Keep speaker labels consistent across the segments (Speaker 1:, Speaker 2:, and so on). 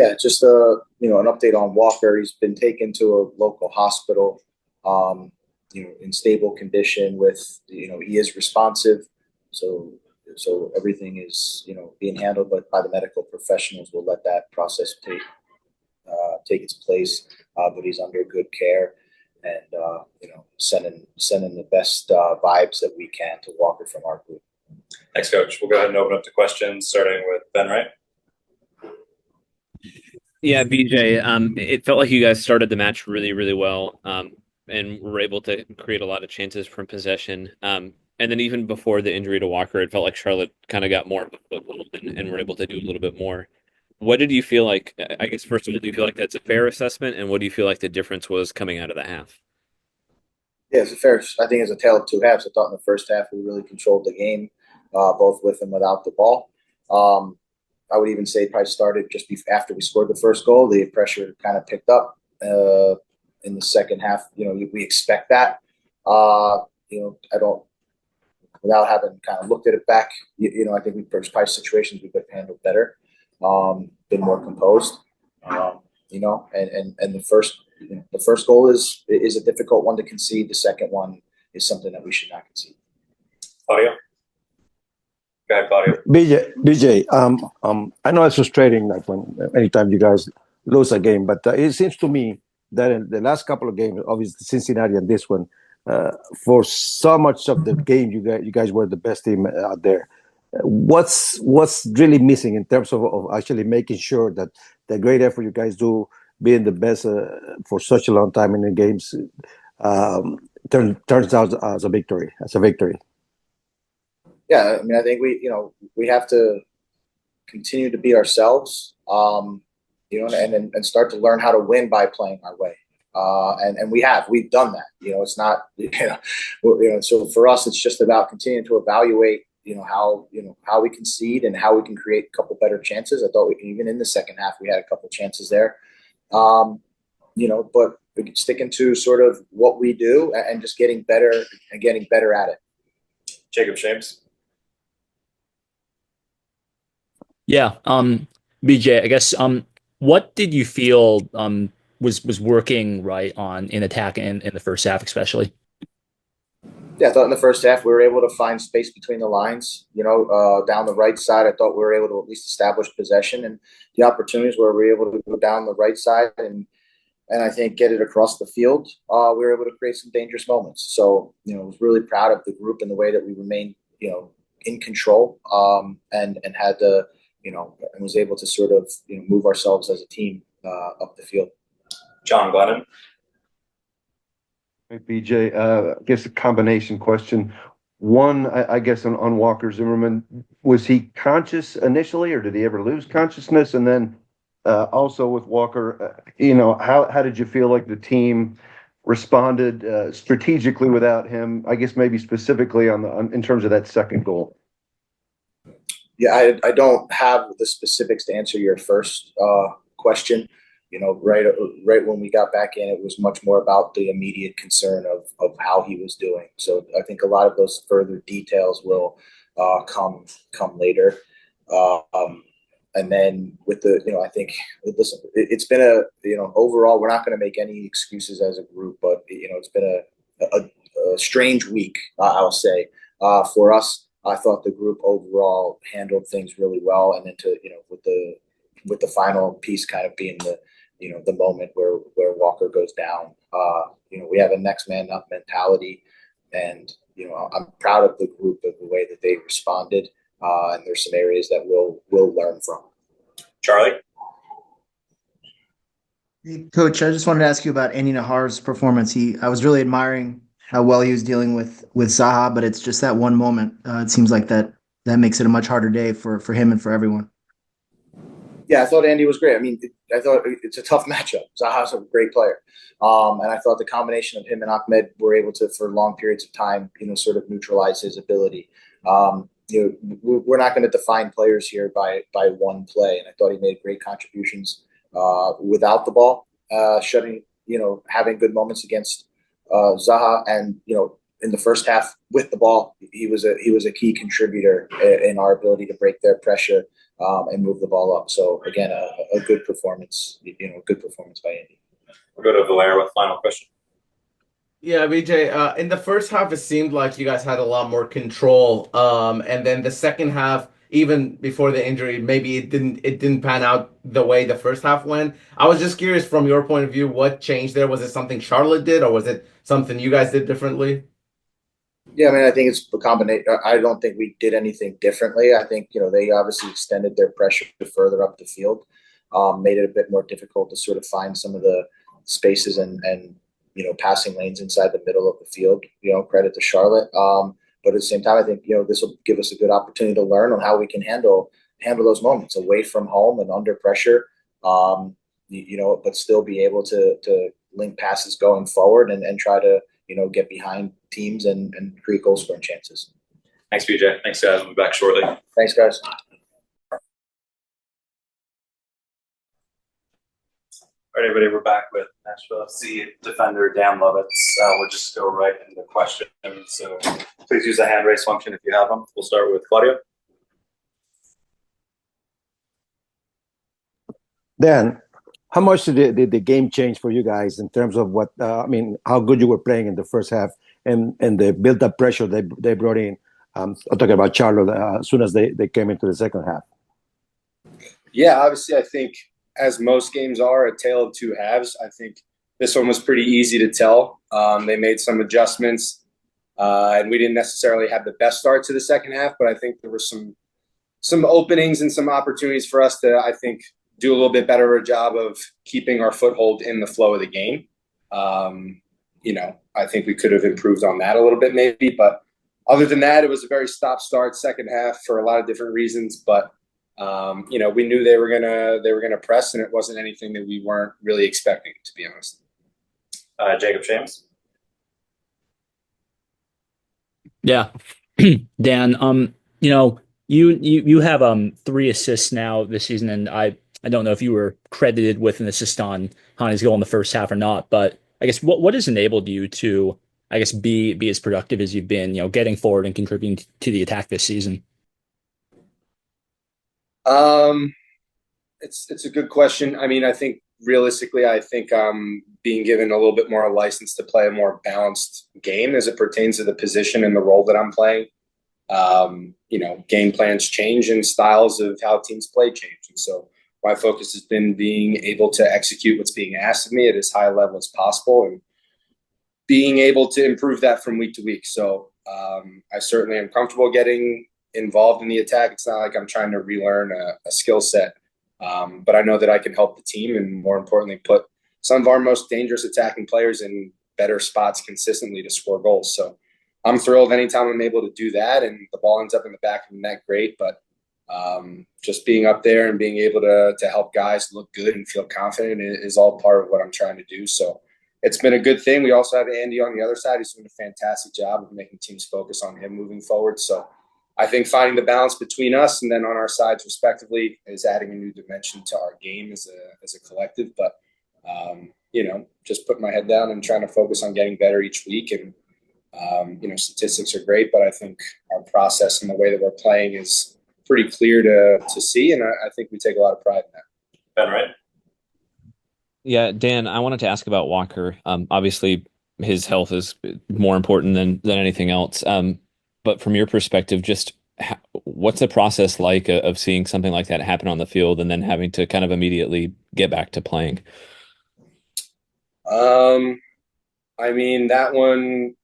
Speaker 1: Yeah, just an update on Walker. He's been taken to a local hospital, in stable condition. With he is responsive, so everything is being handled by the medical professionals. We'll let that process take its place, but he's under good care, and sending the best vibes that we can to Walker from our group.
Speaker 2: Thanks, Coach. We'll go ahead and open up to questions, starting with Ben Wright.
Speaker 3: Yeah, BJ, it felt like you guys started the match really, really well, and were able to create a lot of chances from possession. And then even before the injury to Walker, it felt like Charlotte kind of got more of a foothold and were able to do a little bit more. What did you feel like? I guess, first of all, do you feel like that's a fair assessment? And what do you feel like the difference was coming out of the half?
Speaker 1: Yeah, I think it's a tale of two halves. I thought in the first half we really controlled the game, both with and without the ball. I would even say probably started just after we scored the first goal. The pressure kind of picked up in the second half. We expect that. I don't, without having kind of looked at it back, I think there's probably situations we could have handled better, been more composed. And the first goal is a difficult one to concede. The second one is something that we should not concede.
Speaker 2: Audio. Go ahead, Claudio.
Speaker 4: BJ, I know it's frustrating, like anytime you guys lose a game, but it seems to me that in the last couple of games, obviously Cincinnati and this one, for so much of the game, you guys were the best team out there. What's really missing in terms of actually making sure that the great effort you guys do, being the best for such a long time in the games, turns out as a victory?
Speaker 1: Yeah, I mean, I think we have to continue to be ourselves, and start to learn how to win by playing our way. And we've done that. It's not, so for us, it's just about continuing to evaluate, how we concede and how we can create a couple better chances. I thought even in the second half, we had a couple chances there. But sticking to sort of what we do and just getting better at it.
Speaker 2: Jacob James.
Speaker 5: Yeah. BJ, I guess, what did you feel was working right in attack in the first half, especially?
Speaker 1: Yeah, I thought in the first half we were able to find space between the lines. Down the right side, I thought we were able to at least establish possession, and the opportunities where we were able to go down the right side and I think get it across the field. We were able to create some dangerous moments. So I was really proud of the group and the way that we remained in control, and had the and was able to sort of move ourselves as a team up the field.
Speaker 2: John Glennon.
Speaker 6: Hey, BJ, I guess a combination question. One, I guess on Walker Zimmerman, was he conscious initially, or did he ever lose consciousness? And then also with Walker, how did you feel like the team responded strategically without him? I guess maybe specifically in terms of that second goal.
Speaker 1: Yeah, I don't have the specifics to answer your first question. Right when we got back in, it was much more about the immediate concern of how he was doing. So I think a lot of those further details will come later. And then with I think, listen, it's been overall, we're not going to make any excuses as a group, but it's been a strange week, I'll say, for us. I thought the group overall handled things really well, and then with the final piece kind of being the moment where Walker goes down. We have a next man up mentality, and I'm proud of the group of the way that they responded. And there's some areas that we'll learn from.
Speaker 2: Charlie.
Speaker 7: Hey, Coach, I just wanted to ask you about Andy Nahar's performance. I was really admiring how well he was dealing with Zaha, but it's just that one moment. It seems like that makes it a much harder day for him and for everyone.
Speaker 1: Yeah, I thought Andy was great. I mean, I thought it's a tough matchup. Zaha's a great player. And I thought the combination of him and Ahmed were able to, for long periods of time, sort of neutralize his ability. We're not going to define players here by one play. And I thought he made great contributions without the ball, having good moments against Zaha, and in the first half with the ball, he was a key contributor in our ability to break their pressure and move the ball up. So again, a good performance, good performance by Andy.
Speaker 2: We'll go to Valera with final question.
Speaker 8: Yeah, BJ, in the first half, it seemed like you guys had a lot more control. And then the second half, even before the injury, maybe it didn't pan out the way the first half went. I was just curious from your point of view, what changed there? Was it something Charlotte did, or was it something you guys did differently?
Speaker 1: Yeah, I mean, I think it's a combination. I don't think we did anything differently. I think, they obviously extended their pressure further up the field, made it a bit more difficult to sort of find some of the spaces and passing lanes inside the middle of the field, credit to Charlotte. But at the same time, I think, this will give us a good opportunity to learn on how we can handle those moments away from home and under pressure, but still be able to link passes going forward and try to, get behind teams and create goal scoring chances.
Speaker 2: Thanks, BJ. Thanks, guys. We'll be back shortly.
Speaker 1: Thanks, guys.
Speaker 2: All right, everybody, we're back with Nashville SC defender Dan Lovitz. We'll just go right into questions. So please use the hand raise function if you have them. We'll start with Claudio.
Speaker 4: Dan, how much did the game change for you guys in terms of how good you were playing in the first half and the built-up pressure they brought in? I'm talking about Charlotte as soon as they came into the second half.
Speaker 9: Yeah, obviously, I think as most games are, a tale of two halves. I think this one was pretty easy to tell. They made some adjustments, and we didn't necessarily have the best start to the second half, but I think there were some openings and some opportunities for us to, I think, do a little bit better a job of keeping our foothold in the flow of the game. I think we could have improved on that a little bit maybe, but other than that, it was a very stop-start second half for a lot of different reasons. But we knew they were gonna press, and it wasn't anything that we weren't really expecting, to be honest.
Speaker 2: Jacob James.
Speaker 5: Yeah, Dan. You have 3 assists now this season, and I don't know if you were credited with an assist on Hani's goal in the first half or not, but I guess what has enabled you to, I guess, be as productive as you've been, getting forward and contributing to the attack this season?
Speaker 9: It's a good question. I mean, I think realistically, being given a little bit more license to play a more balanced game as it pertains to the position and the role that I'm playing. Game plans change and styles of how teams play change. And so my focus has been being able to execute what's being asked of me at as high a level as possible and being able to improve that from week to week. So I certainly am comfortable getting involved in the attack. It's not like I'm trying to relearn a skill set, but I know that I can help the team and, more importantly, put some of our most dangerous attacking players in better spots consistently to score goals. So I'm thrilled anytime I'm able to do that, and the ball ends up in the back of the net, great. But just being up there and being able to help guys look good and feel confident is all part of what I'm trying to do. So it's been a good thing. We also have Andy on the other side who's doing a fantastic job of making teams focus on him moving forward. So I think finding the balance between us and then on our sides respectively is adding a new dimension to our game as a collective. But, just putting my head down and trying to focus on getting better each week. And, statistics are great, but I think our process and the way that we're playing is pretty clear to see. And I think we take a lot of pride in that.
Speaker 2: Ben, right?
Speaker 3: Yeah, Dan, I wanted to ask about Walker. Obviously, his health is more important than anything else. But from your perspective, just what's the process like of seeing something like that happen on the field and then having to kind of immediately get back to playing?
Speaker 9: That one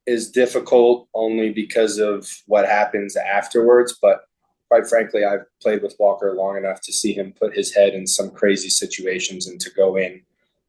Speaker 9: is difficult only because of what happens afterwards. But quite frankly, I've played with Walker long enough to see him put his head in some crazy situations and to go in.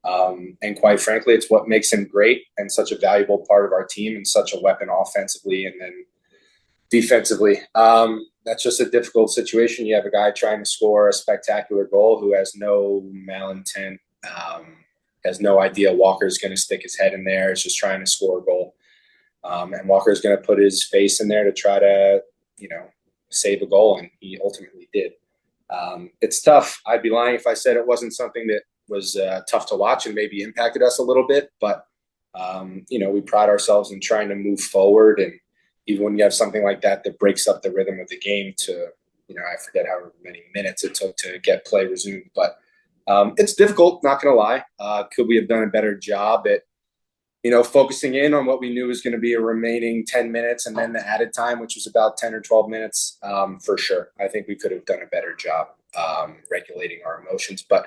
Speaker 9: And quite frankly, it's what makes him great and such a valuable part of our team and such a weapon offensively and then defensively. That's just a difficult situation. You have a guy trying to score a spectacular goal who has no malintent, has no idea Walker's going to stick his head in there. Is just trying to score a goal. And Walker's going to put his face in there to try to, save a goal, and he ultimately did. It's tough. I'd be lying if I said it wasn't something that was tough to watch and maybe impacted us a little bit. But We pride ourselves in trying to move forward. And even when you have something like that breaks up the rhythm of the game to, I forget how many minutes it took to get play resumed. But it's difficult, not going to lie. Could we have done a better job at, focusing in on what we knew was going to be a remaining 10 minutes and then the added time, which was about 10 or 12 minutes? For sure. I think we could have done a better job regulating our emotions. But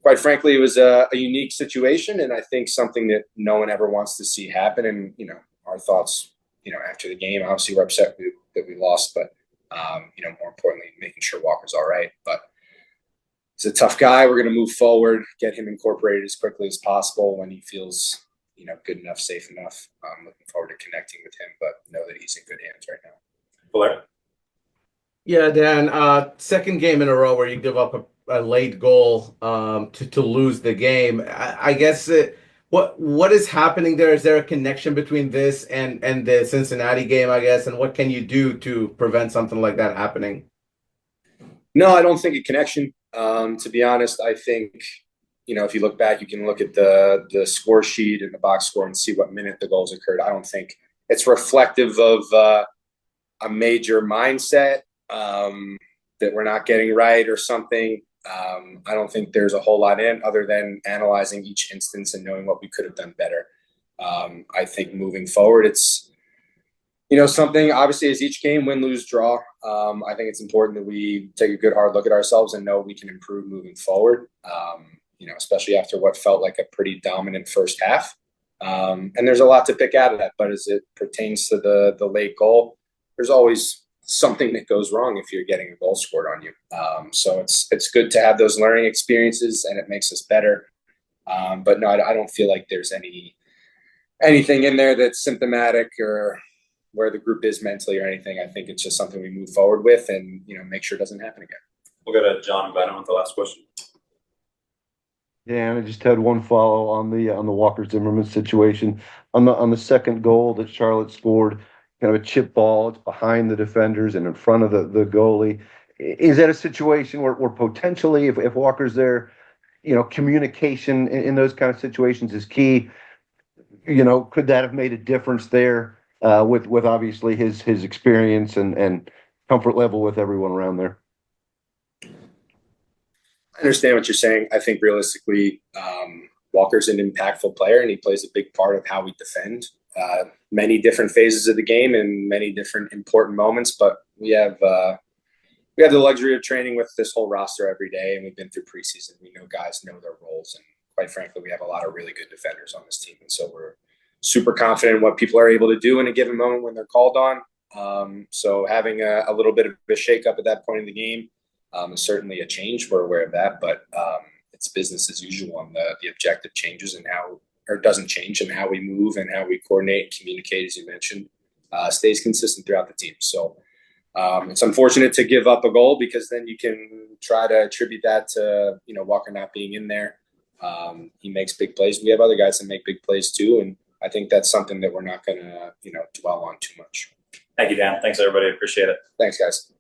Speaker 9: quite frankly, it was a unique situation, and I think something that no one ever wants to see happen. And, our thoughts, after the game, obviously we're upset that we lost, but, more importantly, making sure Walker's all right. But he's a tough guy. We're going to move forward, get him incorporated as quickly as possible when he feels, good enough, safe enough. I'm looking forward to connecting with him, but know that he's in good hands right now.
Speaker 2: Blair?
Speaker 8: Yeah, Dan, second game in a row where you give up a late goal to lose the game. I guess what is happening there? Is there a connection between this and the Cincinnati game, I guess? And what can you do to prevent something like that happening?
Speaker 9: No, I don't think a connection. To be honest, I think, if you look back, you can look at the score sheet and the box score and see what minute the goals occurred. I don't think it's reflective of a major mindset that we're not getting right or something. I don't think there's a whole lot in other than analyzing each instance and knowing what we could have done better. I think moving forward, it's, something obviously as each game, win, lose, draw. I think it's important that we take a good hard look at ourselves and know we can improve moving forward. Especially after what felt like a pretty dominant first half. And there's a lot to pick out of that, but as it pertains to the late goal, there's always something that goes wrong if you're getting a goal scored on you. So it's good to have those learning experiences, and it makes us better. But no, I don't feel like there's anything in there that's symptomatic or where the group is mentally or anything. I think it's just something we move forward with and, make sure it doesn't happen again.
Speaker 2: We'll go to John Venom with the last question.
Speaker 6: Yeah, and I just had one follow on the Walker Zimmerman situation. On the second goal that Charlotte scored, kind of a chip ball, it's behind the defenders and in front of the goalie. Is that a situation where potentially, if Walker's there, communication in those kind of situations is key? Could that have made a difference there with obviously his experience and comfort level with everyone around there?
Speaker 9: I understand what you're saying. I think realistically, Walker's an impactful player, and he plays a big part of how we defend many different phases of the game and many different important moments. But we have the luxury of training with this whole roster every day, and we've been through preseason. We know guys know their roles, and quite frankly, we have a lot of really good defenders on this team, and so we're super confident in what people are able to do in a given moment when they're called on. So having a little bit of a shakeup at that point in the game is certainly a change. We're aware of that, but it's business as usual, and the objective changes and doesn't change, and how we move and how we coordinate and communicate, as you mentioned, stays consistent throughout the team. So it's unfortunate to give up a goal, because then you can try to attribute that to, Walker not being in there. He makes big plays. We have other guys that make big plays too, and I think that's something that we're not going to, dwell on too much.
Speaker 2: Thank you, Dan. Thanks, everybody. Appreciate it.
Speaker 9: Thanks, guys.